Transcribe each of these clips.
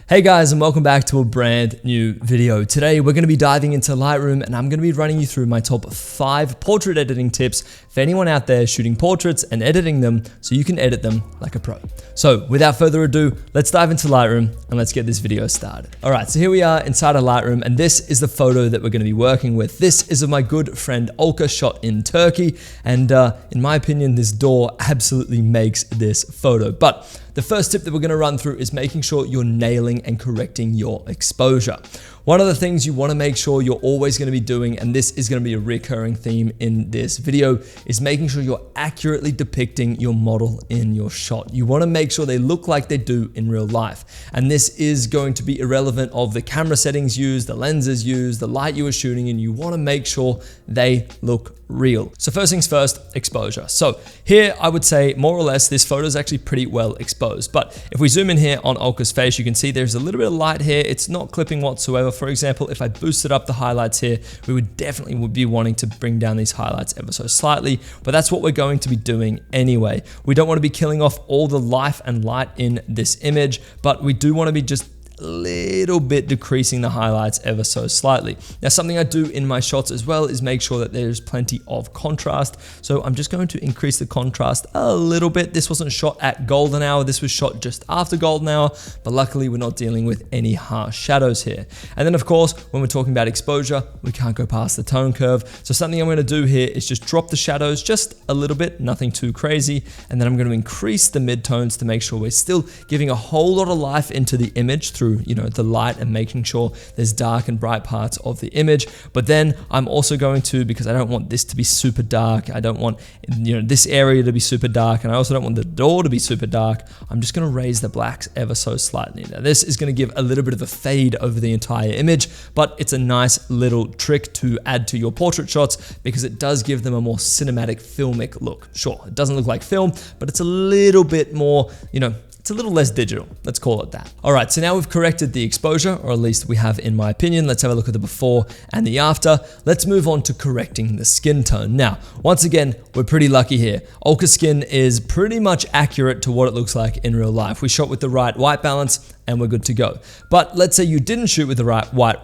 Hey guys, and welcome back to a brand new video. Today we're going to be diving into Lightroom and I'm going to be running you through my top 5 portrait editing tips for anyone out there shooting portraits and editing them so you can edit them like a pro. So without further ado, let's dive into Lightroom and let's get this video started. Alright, so here we are inside of Lightroom and this is the photo that we're going to be working with. This is of my good friend Olka shot in Turkey, and in my opinion this door absolutely makes this photo. But the first tip that we're going to run through is making sure you're nailing and correcting your exposure. One of the things you want to make sure you're always going to be doing, and this is going to be a recurring theme in this video, is making sure you're accurately depicting your model in your shot. You want to make sure they look like they do in real life. And this is going to be irrelevant of the camera settings used, the lenses used, the light you were shooting in. You want to make sure they look real. So first things first, exposure. So here I would say more or less this photo is actually pretty well exposed. But if we zoom in here on Olka's face, you can see there's a little bit of light here. It's not clipping whatsoever. For example, if I boosted up the highlights here, we would definitely be wanting to bring down these highlights ever so slightly, but that's what we're going to be doing anyway. We don't want to be killing off all the life and light in this image, but we do want to be just a little bit decreasing the highlights ever so slightly. Now, something I do in my shots as well is make sure that there's plenty of contrast. So I'm just going to increase the contrast a little bit. This wasn't shot at golden hour. This was shot just after golden hour, but luckily we're not dealing with any harsh shadows here. And then of course, when we're talking about exposure, we can't go past the tone curve. So something I'm going to do here is just drop the shadows just a little bit, nothing too crazy. And then I'm going to increase the midtones to make sure we're still giving a whole lot of life into the image through the light and making sure there's dark and bright parts of the image. But then I'm also going to, because I don't want this to be super dark, I don't want this area to be super dark, and I also don't want the door to be super dark, I'm just going to raise the blacks ever so slightly. Now this is going to give a little bit of a fade over the entire image, but it's a nice little trick to add to your portrait shots because it does give them a more cinematic, filmic look. Sure, it doesn't look like film, but it's a little bit more, it's a little less digital, let's call it that. All right, so now we've corrected the exposure, or at least we have in my opinion. Let's have a look at the before and the after. Let's move on to correcting the skin tone. Now, once again, we're pretty lucky here. Olka's skin is pretty much accurate to what it looks like in real life. We shot with the right white balance and we're good to go. But let's say you didn't shoot with the right white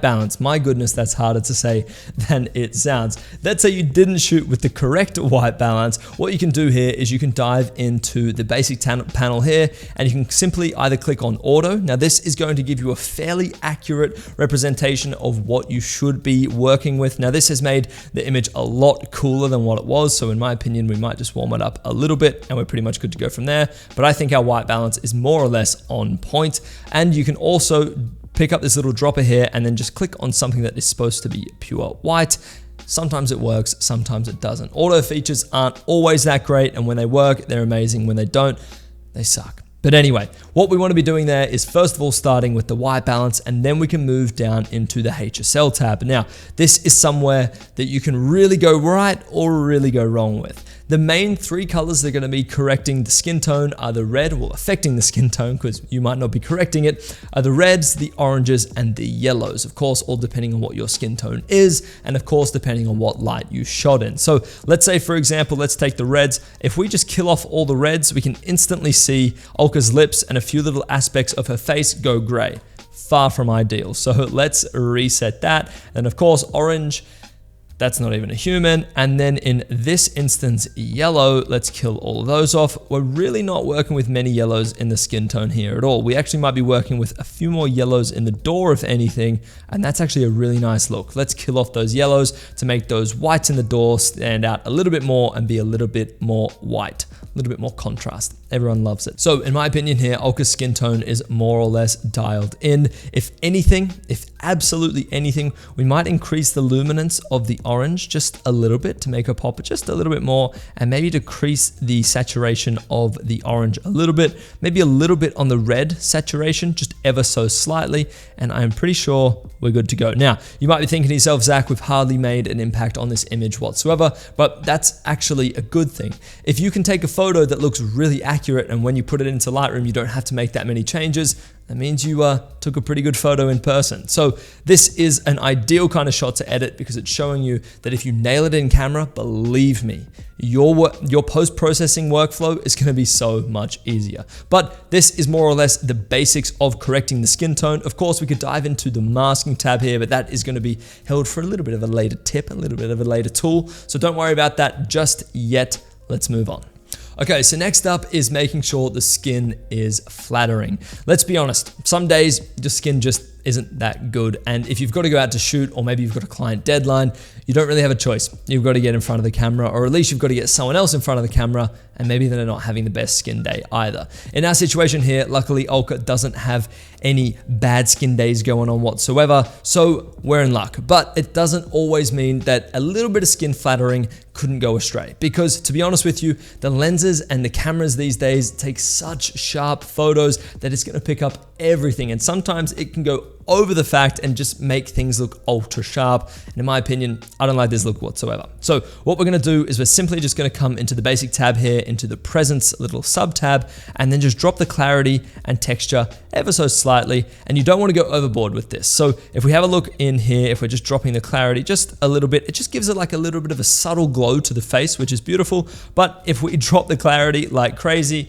balance. My goodness, that's harder to say than it sounds. Let's say you didn't shoot with the correct white balance. What you can do here is you can dive into the basic panel here and you can simply either click on auto. Now this is going to give you a fairly accurate representation of what you should be working with. Now this has made the image a lot cooler than what it was. So in my opinion, we might just warm it up a little bit and we're pretty much good to go from there. But I think our white balance is more or less on point. And you can also pick up this little dropper here and then just click on something that is supposed to be pure white. Sometimes it works, sometimes it doesn't. Auto features aren't always that great, and when they work, they're amazing. When they don't, they suck. But anyway, what we want to be doing there is first of all starting with the white balance, and then we can move down into the HSL tab. Now, this is somewhere that you can really go right or really go wrong with. The main 3 colors that are going to be correcting the skin tone are the red, well, affecting the skin tone because you might not be correcting it, are the reds, the oranges, and the yellows. Of course, all depending on what your skin tone is, and of course, depending on what light you shot in. So let's say, for example, let's take the reds. If we just kill off all the reds, we can instantly see Olka's lips and a few little aspects of her face go gray. Far from ideal. So let's reset that. And of course, orange, that's not even a human. And then in this instance, yellow, let's kill all of those off. We're really not working with many yellows in the skin tone here at all. We actually might be working with a few more yellows in the door, if anything, and that's actually a really nice look. Let's kill off those yellows to make those whites in the door stand out a little bit more and be a little bit more white, a little bit more contrast. Everyone loves it. So in my opinion here, Olka's skin tone is more or less dialed in. If anything, if absolutely anything, we might increase the luminance of the orange just a little bit to make her pop just a little bit more, and maybe decrease the saturation of the orange a little bit, maybe a little bit on the red saturation, just ever so slightly, and I'm pretty sure we're good to go. Now, you might be thinking to yourself, Zach, we've hardly made an impact on this image whatsoever, but that's actually a good thing. If you can take a photo that looks really accurate, and when you put it into Lightroom, you don't have to make that many changes, that means you took a pretty good photo in person. So this is an ideal kind of shot to edit because it's showing you that if you nail it in camera, believe me, your post-processing workflow is gonna be so much easier. But this is more or less the basics of correcting the skin tone. Of course, we could dive into the masking tab here, but that is gonna be held for a little bit of a later tip, a little bit of a later tool. So don't worry about that just yet. Let's move on. Okay, so next up is making sure the skin is flattering. Let's be honest, some days the skin just isn't that good. And if you've got to go out to shoot, or maybe you've got a client deadline, you don't really have a choice. You've got to get in front of the camera, or at least you've got to get someone else in front of the camera, and maybe they're not having the best skin day either. In our situation here, luckily Olka doesn't have any bad skin days going on whatsoever, so we're in luck. But it doesn't always mean that a little bit of skin flattering couldn't go astray, because to be honest with you, the lenses and the cameras these days take such sharp photos that it's going to pick up everything, and sometimes it can go over the fact and just make things look ultra sharp. And in my opinion, I don't like this look whatsoever. So what we're gonna do is we're simply just gonna come into the basic tab here, into the presence little sub tab, and then just drop the clarity and texture ever so slightly. And you don't wanna go overboard with this. So if we have a look in here, if we're just dropping the clarity just a little bit, it just gives it like a little bit of a subtle glow to the face, which is beautiful. But if we drop the clarity like crazy,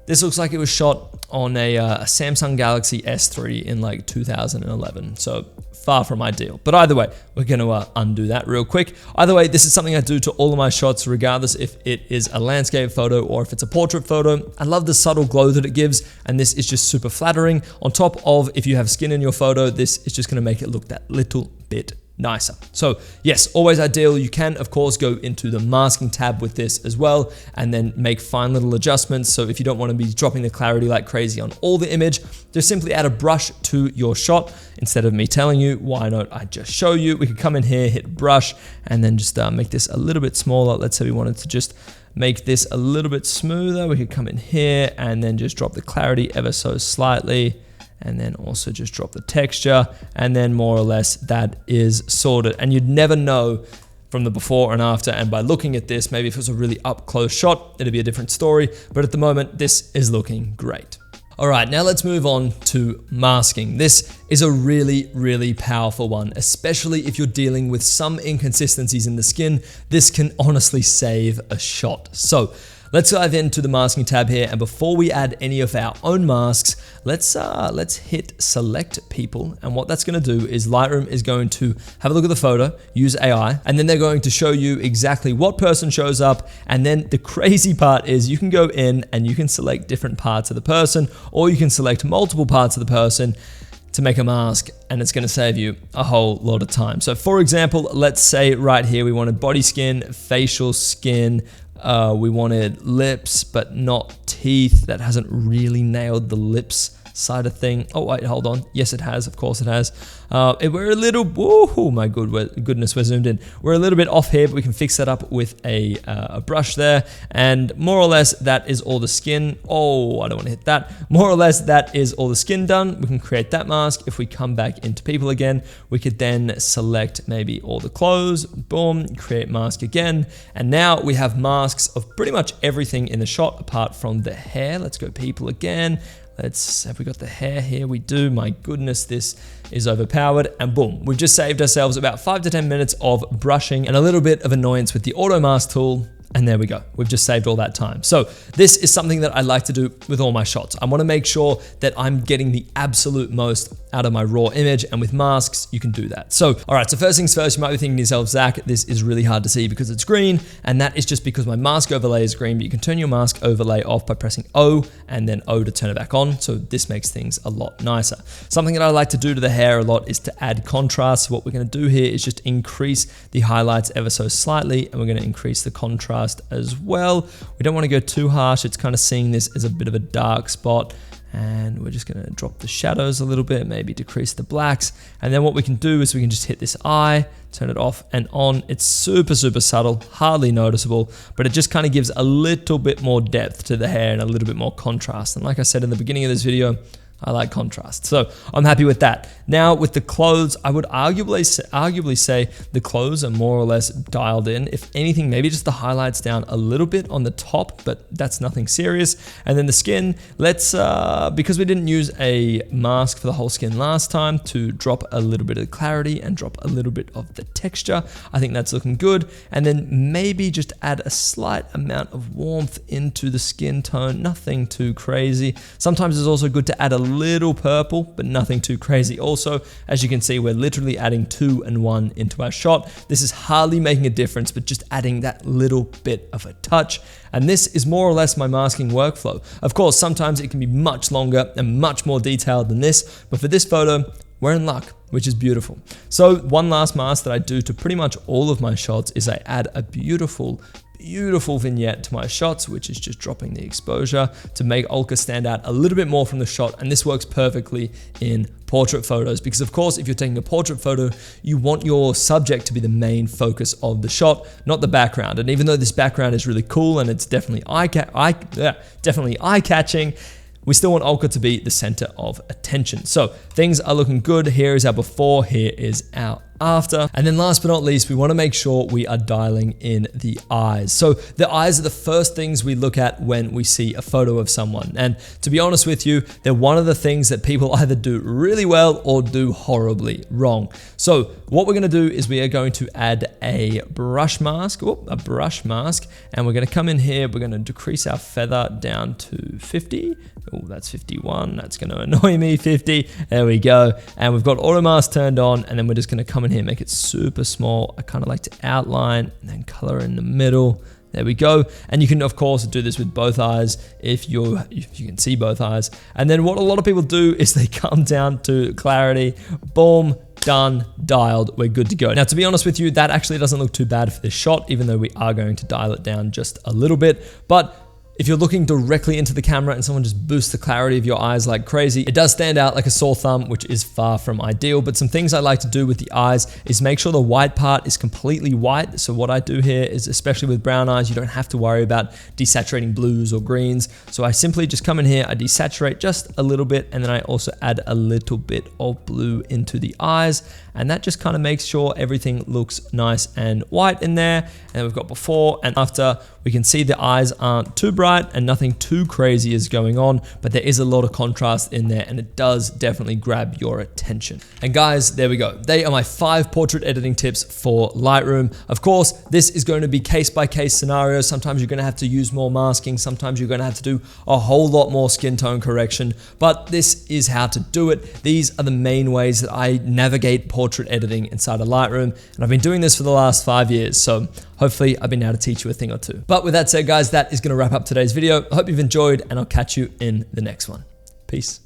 this looks like it was shot on a Samsung Galaxy S3 in like 2011, so far from ideal. But either way, we're gonna undo that real quick. Either way, this is something I do to all of my shots, regardless if it is a landscape photo or if it's a portrait photo. I love the subtle glow that it gives, and this is just super flattering. On top of, if you have skin in your photo, this is just gonna make it look that little bit nicer. So yes, always ideal. You can of course go into the masking tab with this as well and then make fine little adjustments. So if you don't want to be dropping the clarity like crazy on all the image, just simply add a brush to your shot. Instead of me telling you, why not I just show you? We could come in here, hit brush, and then just make this a little bit smaller. Let's say we wanted to just make this a little bit smoother. We could come in here and then just drop the clarity ever so slightly, and then also just drop the texture, and then more or less that is sorted. And you'd never know from the before and after, and by looking at this, maybe if it was a really up close shot, it'd be a different story, but at the moment this is looking great. All right, now let's move on to masking. This is a really, really powerful one, especially if you're dealing with some inconsistencies in the skin. This can honestly save a shot. So let's dive into the masking tab here, and before we add any of our own masks, let's hit select people, and what that's going to do is Lightroom is going to have a look at the photo, use AI, and then they're going to show you exactly what person shows up. And then the crazy part is you can go in and you can select different parts of the person, or you can select multiple parts of the person to make a mask, and it's gonna save you a whole lot of time. So for example, let's say right here we wanted body skin, facial skin, we wanted lips but not teeth. That hasn't really nailed the lips side of thing. Oh wait, hold on. Yes, it has. Of course it has. We're a little, oh my goodness, we're zoomed in. We're a little bit off here, but we can fix that up with a brush there. And more or less that is all the skin. Oh, I don't want to hit that. More or less that is all the skin done. We can create that mask. If we come back into people again, we could then select maybe all the clothes, boom, create mask again. And now we have masks of pretty much everything in the shot apart from the hair. Let's go people again. Have we got the hair here? We do. My goodness, this is overpowered. And boom, we've just saved ourselves about 5 to 10 minutes of brushing and a little bit of annoyance with the auto mask tool. And there we go. We've just saved all that time. So this is something that I like to do with all my shots. I want to make sure that I'm getting the absolute most out of my raw image, and with masks, you can do that. So, all right, so first things first, you might be thinking to yourself, Zach, this is really hard to see because it's green, and that is just because my mask overlay is green, but you can turn your mask overlay off by pressing O and then O to turn it back on. So this makes things a lot nicer. Something that I like to do to the hair a lot is to add contrast. So what we're going to do here is just increase the highlights ever so slightly, and we're going to increase the contrast as well. We don't want to go too harsh. It's kind of seeing this as a bit of a dark spot. And we're just going to drop the shadows a little bit, maybe decrease the blacks. And then what we can do is we can just hit this eye, turn it off and on. It's super, super subtle, hardly noticeable, but it just kind of gives a little bit more depth to the hair and a little bit more contrast. And like I said in the beginning of this video, I like contrast. So I'm happy with that. Now with the clothes, I would arguably say the clothes are more or less dialed in. If anything, maybe just the highlights down a little bit on the top, but that's nothing serious. And then the skin, let's, because we didn't use a mask for the whole skin last time, to drop a little bit of clarity and drop a little bit of the texture. I think that's looking good. And then maybe just add a slight amount of warmth into the skin tone, nothing too crazy. Sometimes it's also good to add a little purple, but nothing too crazy. Also, as you can see, we're literally adding 2 and 1 into our shot. This is hardly making a difference, but just adding that little bit of a touch. And this is more or less my masking workflow. Of course, sometimes it can be much longer and much more detailed than this, but for this photo, we're in luck, which is beautiful. So one last mask that I do to pretty much all of my shots is I add a beautiful vignette to my shots, which is just dropping the exposure to make Olka stand out a little bit more from the shot. And this works perfectly in portrait photos, because of course, if you're taking a portrait photo, you want your subject to be the main focus of the shot, not the background. And even though this background is really cool and it's definitely eye-catching, we still want Olka to be the center of attention. So things are looking good. Here is our before, here is our after. And then last but not least, we want to make sure we are dialing in the eyes. So the eyes are the first things we look at when we see a photo of someone. And to be honest with you, they're one of the things that people either do really well or do horribly wrong. So what we're going to do is we are going to add a brush mask, and we're going to come in here. We're going to decrease our feather down to 50. Oh, that's 51. That's going to annoy me. 50. There we go. And we've got auto mask turned on, and then we're just going to come in here, make it super small. I kind of like to outline and then color in the middle. There we go. And you can of course do this with both eyes if you can see both eyes. And then what a lot of people do is they come down to clarity, boom, done, dialed, we're good to go. Now, to be honest with you, that actually doesn't look too bad for this shot, even though we are going to dial it down just a little bit. But if you're looking directly into the camera and someone just boosts the clarity of your eyes like crazy, it does stand out like a sore thumb, which is far from ideal. But some things I like to do with the eyes is make sure the white part is completely white. So what I do here is, especially with brown eyes, you don't have to worry about desaturating blues or greens. So I simply just come in here, I desaturate just a little bit, and then I also add a little bit of blue into the eyes. And that just kind of makes sure everything looks nice and white in there. And then we've got before and after. We can see the eyes aren't too bright and nothing too crazy is going on, but there is a lot of contrast in there and it does definitely grab your attention. And guys, there we go. They are my 5 portrait editing tips for Lightroom. Of course, this is going to be case-by-case scenarios. Sometimes you're going to have to use more masking. Sometimes you're going to have to do a whole lot more skin tone correction, but this is how to do it. These are the main ways that I navigate portrait editing inside of Lightroom. And I've been doing this for the last 5 years. So hopefully I've been able to teach you a thing or two. But with that said, guys, that is going to wrap up today's video. I hope you've enjoyed and I'll catch you in the next one. Peace.